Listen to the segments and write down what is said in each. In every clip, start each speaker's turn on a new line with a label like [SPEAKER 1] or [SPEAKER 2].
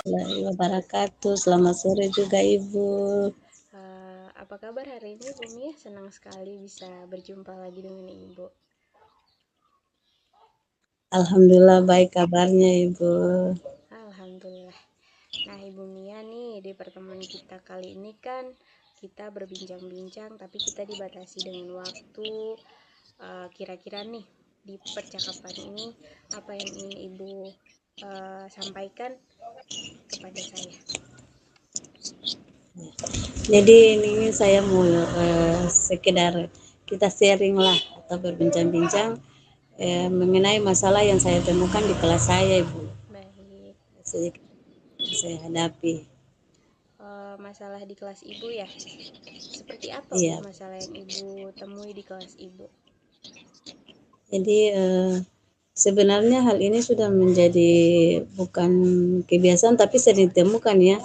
[SPEAKER 1] Warahmatullahi wabarakatuh. Selamat sore juga Ibu.
[SPEAKER 2] Apa kabar hari ini, Bu Mia? Senang sekali bisa berjumpa lagi dengan Ibu.
[SPEAKER 1] Alhamdulillah baik kabarnya Ibu.
[SPEAKER 2] Alhamdulillah. Nah, Ibu Mia nih, di pertemuan kita kali ini kan kita berbincang-bincang, tapi kita dibatasi dengan waktu. Kira-kira nih, di percakapan ini, apa yang ingin Ibu sampaikan kepada saya?
[SPEAKER 1] Jadi ini saya mau sekedar kita sharing lah atau berbincang-bincang mengenai masalah yang saya temukan di kelas saya Ibu.
[SPEAKER 2] Baik.
[SPEAKER 1] Sedikit saya hadapi.
[SPEAKER 2] Masalah di kelas Ibu ya? Seperti apa, Bu,
[SPEAKER 1] Iya.
[SPEAKER 2] masalah yang Ibu temui di kelas Ibu?
[SPEAKER 1] Jadi sebenarnya hal ini sudah menjadi bukan kebiasaan tapi sering ditemukan ya.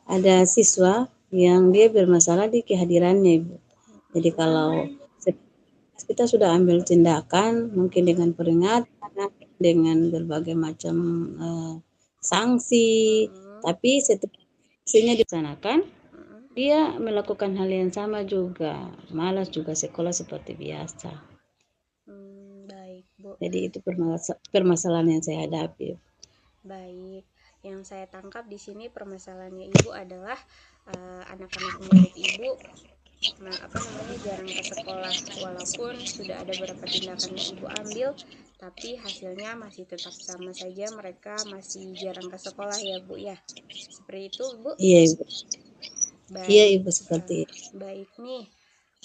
[SPEAKER 1] Ada siswa yang dia bermasalah di kehadirannya Ibu. Jadi kalau kita sudah ambil tindakan mungkin dengan peringatan, dengan berbagai macam sanksi,
[SPEAKER 2] Mm-mm.
[SPEAKER 1] tapi setelah sanksinya dilaksanakan,
[SPEAKER 2] Mm-mm.
[SPEAKER 1] dia melakukan hal yang sama juga, malas juga sekolah seperti biasa.
[SPEAKER 2] Baik, Bu.
[SPEAKER 1] Jadi itu permasalahan yang saya hadapi.
[SPEAKER 2] Baik. Yang saya tangkap di sini permasalahannya Ibu adalah anak-anak murid Ibu jarang ke sekolah walaupun sudah ada beberapa tindakan yang Ibu ambil, tapi hasilnya masih tetap sama saja, mereka masih jarang ke sekolah ya, Bu ya. Seperti itu, Bu.
[SPEAKER 1] Iya Ibu. Iya
[SPEAKER 2] Baik.
[SPEAKER 1] Ibu seperti itu.
[SPEAKER 2] Baik nih.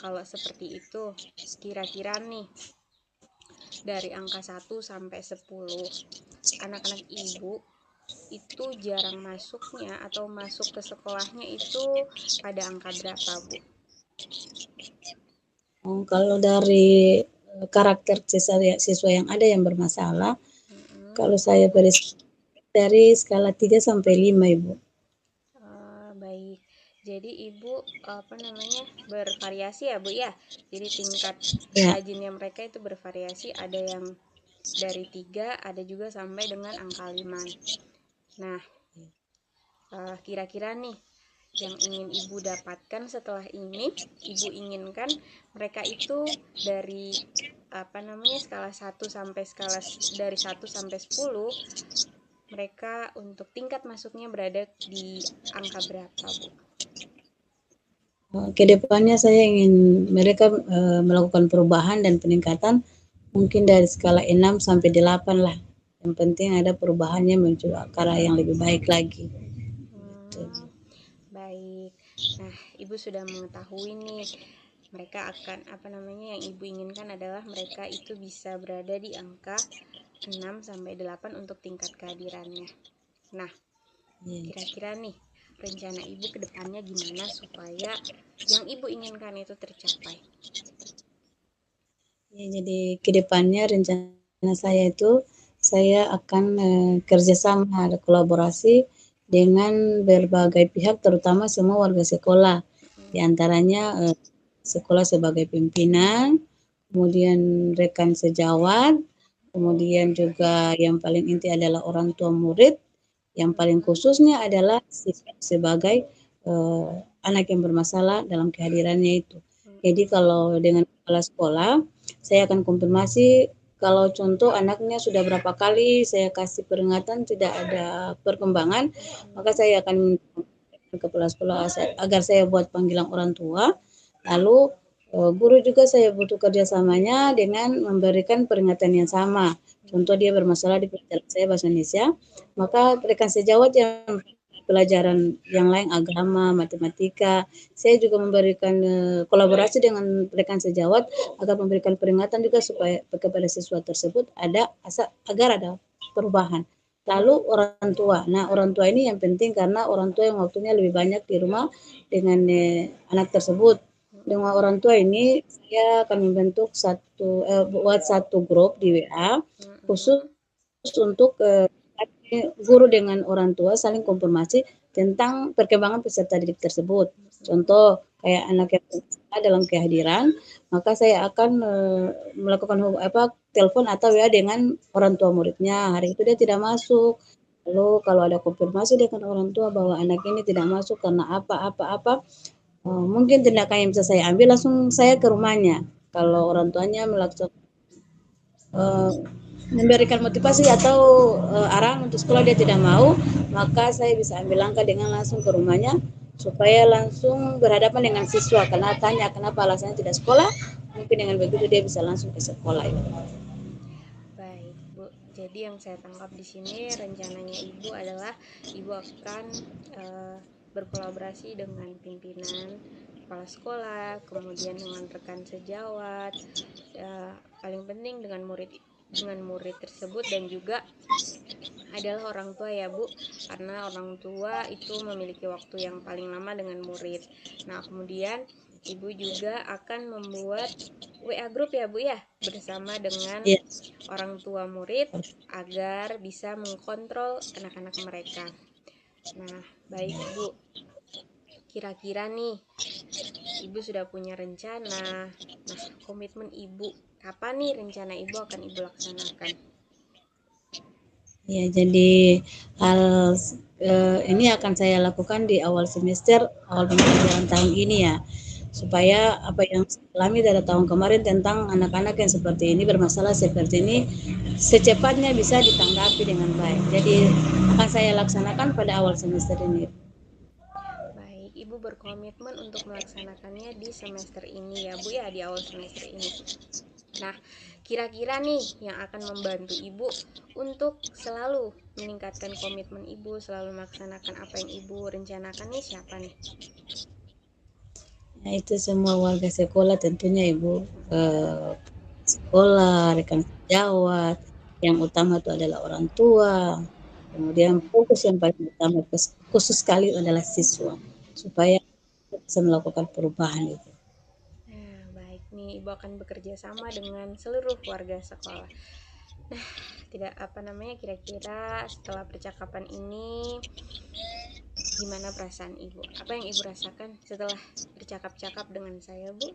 [SPEAKER 2] Kalau seperti itu, kira-kira nih dari angka 1 sampai 10, anak-anak Ibu itu jarang masuknya atau masuk ke sekolahnya itu pada angka berapa, Bu?
[SPEAKER 1] Kalau dari karakter siswa yang ada yang bermasalah,
[SPEAKER 2] Mm-mm.
[SPEAKER 1] kalau saya beri dari skala 3 sampai 5 Ibu.
[SPEAKER 2] Baik. Jadi Ibu bervariasi ya, Bu ya. Jadi tingkat
[SPEAKER 1] Ya,
[SPEAKER 2] rajinnya mereka itu bervariasi, ada yang dari 3, ada juga sampai dengan angka 5. Nah, kira-kira nih yang ingin Ibu dapatkan setelah ini, Ibu inginkan mereka itu dari dari 1 sampai 10, mereka untuk tingkat masuknya berada di angka berapa, Bu?
[SPEAKER 1] ke depannya saya ingin mereka melakukan perubahan dan peningkatan mungkin dari skala 6 sampai 8 lah. Yang penting ada perubahannya menuju ke arah yang lebih baik lagi. Gitu.
[SPEAKER 2] Hmm, baik. Nah, Ibu sudah mengetahui nih, mereka akan yang Ibu inginkan adalah mereka itu bisa berada di angka 6 sampai 8 untuk tingkat kehadirannya. Nah,
[SPEAKER 1] Ya.
[SPEAKER 2] kira-kira nih rencana Ibu ke depannya gimana supaya yang Ibu inginkan itu tercapai?
[SPEAKER 1] Ya, jadi ke depannya rencana saya itu saya akan kerjasama ada kolaborasi dengan berbagai pihak terutama semua warga sekolah. Di antaranya sekolah sebagai pimpinan, kemudian rekan sejawat, kemudian juga yang paling inti adalah orang tua murid, yang paling khususnya adalah siswa sebagai anak yang bermasalah dalam kehadirannya itu. Jadi kalau dengan kepala sekolah, saya akan konfirmasi kalau contoh anaknya sudah berapa kali saya kasih peringatan tidak ada perkembangan, maka saya akan kepala sekolah agar saya buat panggilan orang tua, lalu guru juga saya butuh kerjasamanya dengan memberikan peringatan yang sama. Contoh dia bermasalah di pelajaran saya bahasa Indonesia, maka rekan sejawat yang pelajaran yang lain agama, matematika, saya juga memberikan kolaborasi dengan rekan sejawat agar memberikan peringatan juga supaya kepada siswa tersebut agar ada perubahan. Lalu orang tua. Nah, orang tua ini yang penting karena orang tua yang waktunya lebih banyak di rumah dengan anak tersebut. Dengan orang tua ini saya akan membentuk buat satu grup di WA khusus untuk guru dengan orang tua saling konfirmasi tentang perkembangan peserta didik tersebut. Contoh kayak anak yang dalam kehadiran, maka saya akan melakukan telepon atau WA dengan orang tua muridnya. Hari itu dia tidak masuk, Lalu kalau ada konfirmasi dengan orang tua bahwa anak ini tidak masuk karena apa, mungkin tindakan yang bisa saya ambil langsung saya ke rumahnya. Kalau orang tuanya uh, memberikan motivasi atau arahan untuk sekolah dia tidak mau, maka saya bisa ambil langkah dengan langsung ke rumahnya supaya langsung berhadapan dengan siswa karena tanya kenapa alasannya tidak sekolah, mungkin dengan begitu dia bisa langsung ke sekolah itu.
[SPEAKER 2] Baik, Bu. Jadi yang saya tangkap di sini rencananya Ibu adalah Ibu akan berkolaborasi dengan pimpinan kepala sekolah, kemudian dengan rekan sejawat, paling penting dengan murid tersebut dan juga adalah orang tua ya Bu, karena orang tua itu memiliki waktu yang paling lama dengan murid. Nah kemudian Ibu juga akan membuat WA group ya Bu ya, bersama dengan
[SPEAKER 1] Ya,
[SPEAKER 2] orang tua murid agar bisa mengkontrol anak-anak mereka. Nah baik Bu, kira-kira nih Ibu sudah punya rencana. Nah komitmen Ibu, kapan nih rencana Ibu akan Ibu laksanakan?
[SPEAKER 1] ya jadi hal ini akan saya lakukan di awal semester, awal pembelajaran tahun ini ya, supaya apa yang saya alami dari tahun kemarin tentang anak-anak yang seperti ini, bermasalah seperti ini, secepatnya bisa ditanggapi dengan baik. Jadi akan saya laksanakan pada awal semester ini.
[SPEAKER 2] Baik, Ibu berkomitmen untuk melaksanakannya di semester ini ya Bu ya, di awal semester ini. Nah, kira-kira nih yang akan membantu Ibu untuk selalu meningkatkan komitmen Ibu, selalu melaksanakan apa yang Ibu rencanakan nih siapa nih?
[SPEAKER 1] Nah, itu semua warga sekolah tentunya Ibu, eh, sekolah, rekan sejawat, yang utama itu adalah orang tua, kemudian fokus yang paling utama khusus sekali adalah siswa, supaya bisa melakukan perubahan itu.
[SPEAKER 2] Nah, baik nih, Ibu akan bekerja sama dengan seluruh warga sekolah. Nah, tidak apa namanya, kira-kira setelah percakapan ini gimana perasaan Ibu? Apa yang Ibu rasakan setelah bercakap-cakap dengan saya, Bu?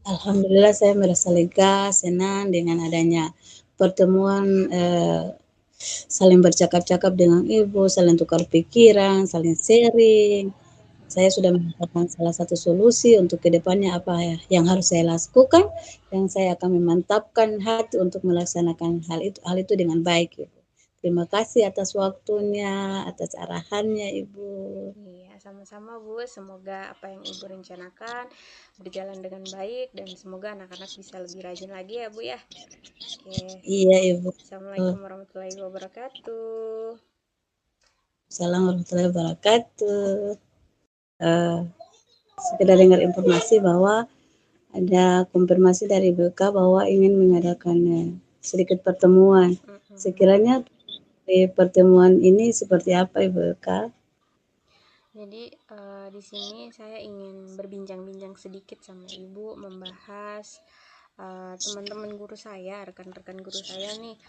[SPEAKER 1] Alhamdulillah saya merasa lega, senang dengan adanya pertemuan, saling bercakap-cakap dengan Ibu, saling tukar pikiran, saling sharing. Saya sudah mendapatkan salah satu solusi untuk kedepannya apa ya yang harus saya lakukan, dan saya akan memantapkan hati untuk melaksanakan hal itu dengan baik, Ibu. Terima kasih atas waktunya, atas arahannya, Ibu.
[SPEAKER 2] Iya, sama-sama Bu. Semoga apa yang Ibu rencanakan berjalan dengan baik dan semoga anak-anak bisa lebih rajin lagi ya Bu ya. Oke.
[SPEAKER 1] Iya, Ibu.
[SPEAKER 2] Assalamualaikum warahmatullahi wabarakatuh.
[SPEAKER 1] Assalamualaikum warahmatullahi wabarakatuh. Uh, Sekedar dengar informasi bahwa ada konfirmasi dari BK bahwa ingin mengadakan sedikit pertemuan. Sekiranya di pertemuan ini seperti apa Ibu Eka?
[SPEAKER 2] Jadi di sini saya ingin berbincang-bincang sedikit sama Ibu, membahas teman-teman guru saya, rekan-rekan guru saya nih,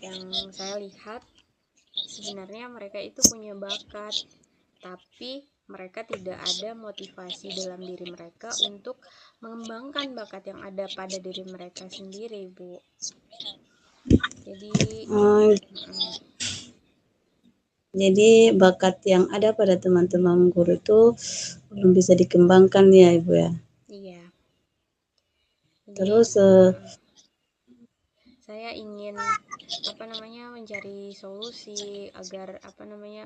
[SPEAKER 2] yang saya lihat sebenarnya mereka itu punya bakat, tapi mereka tidak ada motivasi dalam diri mereka untuk mengembangkan bakat yang ada pada diri mereka sendiri, Bu. Jadi,
[SPEAKER 1] Jadi bakat yang ada pada teman-teman guru itu belum bisa dikembangkan ya Ibu ya.
[SPEAKER 2] iya. Jadi,
[SPEAKER 1] Terus
[SPEAKER 2] saya ingin mencari solusi agar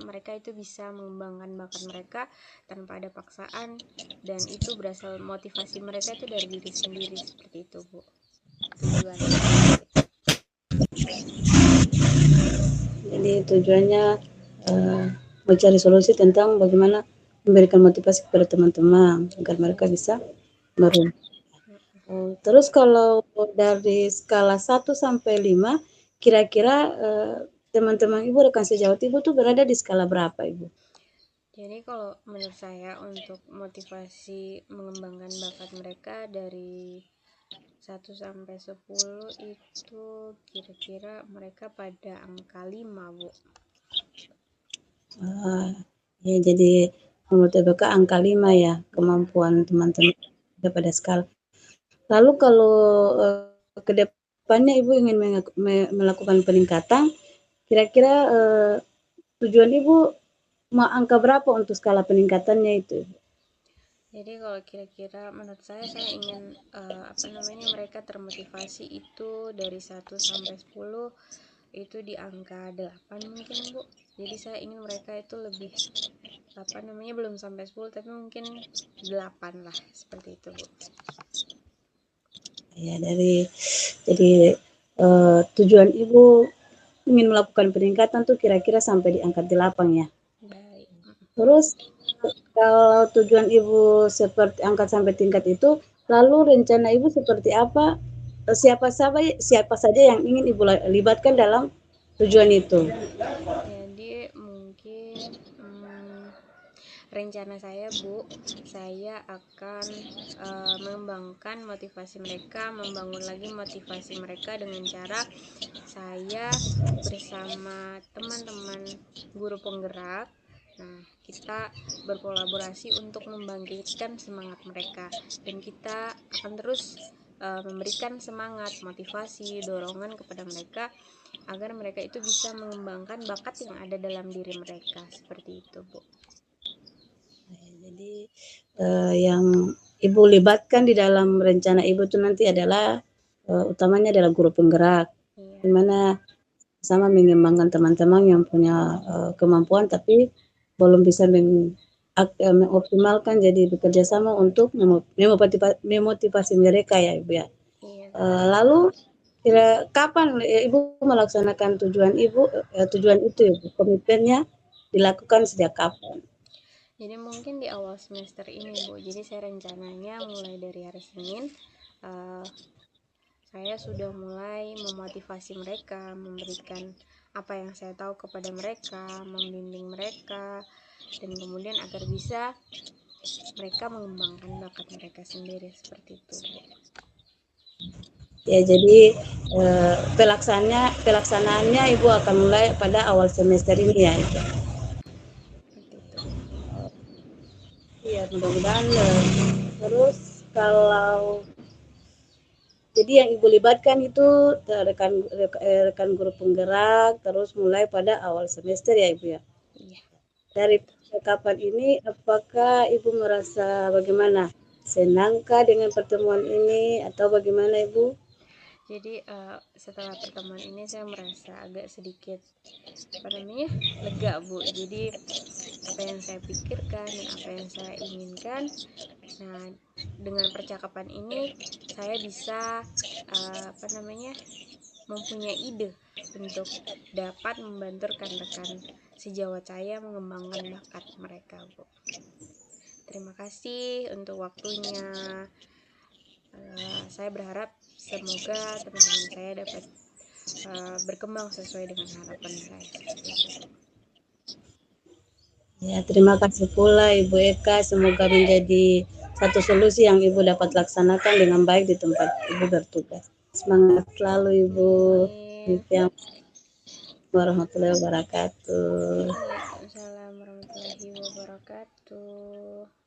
[SPEAKER 2] mereka itu bisa mengembangkan bakat mereka tanpa ada paksaan dan itu berasal motivasi mereka itu dari diri sendiri seperti itu Bu tujuannya.
[SPEAKER 1] jadi tujuannya mencari solusi tentang bagaimana memberikan motivasi kepada teman-teman agar mereka bisa merubah. Terus kalau dari skala 1 sampai 5, kira-kira teman-teman Ibu, rekan sejawat Ibu tuh berada di skala berapa Ibu?
[SPEAKER 2] Jadi kalau menurut saya untuk motivasi mengembangkan bakat mereka dari 1 sampai 10 itu kira-kira mereka pada angka 5 Bu.
[SPEAKER 1] Ya jadi menurut BK angka 5 ya kemampuan teman-teman pada skala. Lalu kalau ke depannya Ibu ingin melakukan peningkatan, Kira-kira tujuan Ibu angka berapa untuk skala peningkatannya itu?
[SPEAKER 2] Jadi kalau kira-kira menurut saya ingin mereka termotivasi itu dari 1 sampai 10 itu di angka 8 mungkin, Bu. Jadi saya ingin mereka itu lebih belum sampai 10 tapi mungkin 8 lah, seperti itu, Bu.
[SPEAKER 1] Ya, jadi tujuan Ibu ingin melakukan peningkatan tuh kira-kira sampai di angka 8 ya.
[SPEAKER 2] Baik.
[SPEAKER 1] Terus kalau tujuan Ibu seperti angkat sampai tingkat itu, lalu rencana Ibu seperti apa? Siapa saja yang ingin Ibu libatkan dalam tujuan itu?
[SPEAKER 2] Jadi mungkin rencana saya, Bu, saya akan mengembangkan motivasi mereka, membangun lagi motivasi mereka dengan cara saya bersama teman-teman guru penggerak. Nah, kita berkolaborasi untuk membangkitkan semangat mereka, dan kita akan terus memberikan semangat, motivasi, dorongan kepada mereka agar mereka itu bisa mengembangkan bakat yang ada dalam diri mereka, seperti itu, Bu.
[SPEAKER 1] Jadi yang Ibu libatkan di dalam rencana Ibu itu nanti adalah utamanya adalah guru penggerak,
[SPEAKER 2] Iya.
[SPEAKER 1] di mana sama mengembangkan teman-teman yang punya kemampuan tapi belum bisa mengoptimalkan, jadi bekerja sama untuk memotivasi mereka ya Ibu ya.
[SPEAKER 2] Iya.
[SPEAKER 1] Lalu kapan Ibu melaksanakan tujuan itu Ibu? Komitmennya dilakukan sejak kapan?
[SPEAKER 2] Jadi mungkin di awal semester ini, Bu. Jadi saya rencananya mulai dari hari Senin saya sudah mulai memotivasi mereka, memberikan apa yang saya tahu kepada mereka, membimbing mereka, dan kemudian agar bisa mereka mengembangkan bakat mereka sendiri, seperti itu, Bu.
[SPEAKER 1] Ya, jadi pelaksanaannya Ibu akan mulai pada awal semester ini ya.
[SPEAKER 2] Seperti itu.
[SPEAKER 1] Iya, mudah-mudahan. Terus kalau jadi yang Ibu libatkan itu rekan guru penggerak, terus mulai pada awal semester ya Ibu ya.
[SPEAKER 2] Iya.
[SPEAKER 1] Dari percakapan ini, apakah Ibu merasa bagaimana? Senangkah dengan pertemuan ini atau bagaimana Ibu?
[SPEAKER 2] Jadi setelah pertemuan ini saya merasa agak sedikit lega, Bu. Jadi apa yang saya pikirkan dan apa yang saya inginkan, nah dengan percakapan ini saya bisa mempunyai ide untuk dapat membantu rekan-rekan sejawat saya mengembangkan bakat mereka, Bu. Terima kasih untuk waktunya. Saya berharap semoga teman-teman saya dapat berkembang sesuai dengan harapan saya, seperti itu.
[SPEAKER 1] Ya, terima kasih pula Ibu Eka. Semoga menjadi satu solusi yang Ibu dapat laksanakan dengan baik di tempat Ibu bertugas. Semangat selalu Ibu. Assalamualaikum warahmatullahi wabarakatuh.
[SPEAKER 2] Waalaikumsalam warahmatullahi wabarakatuh.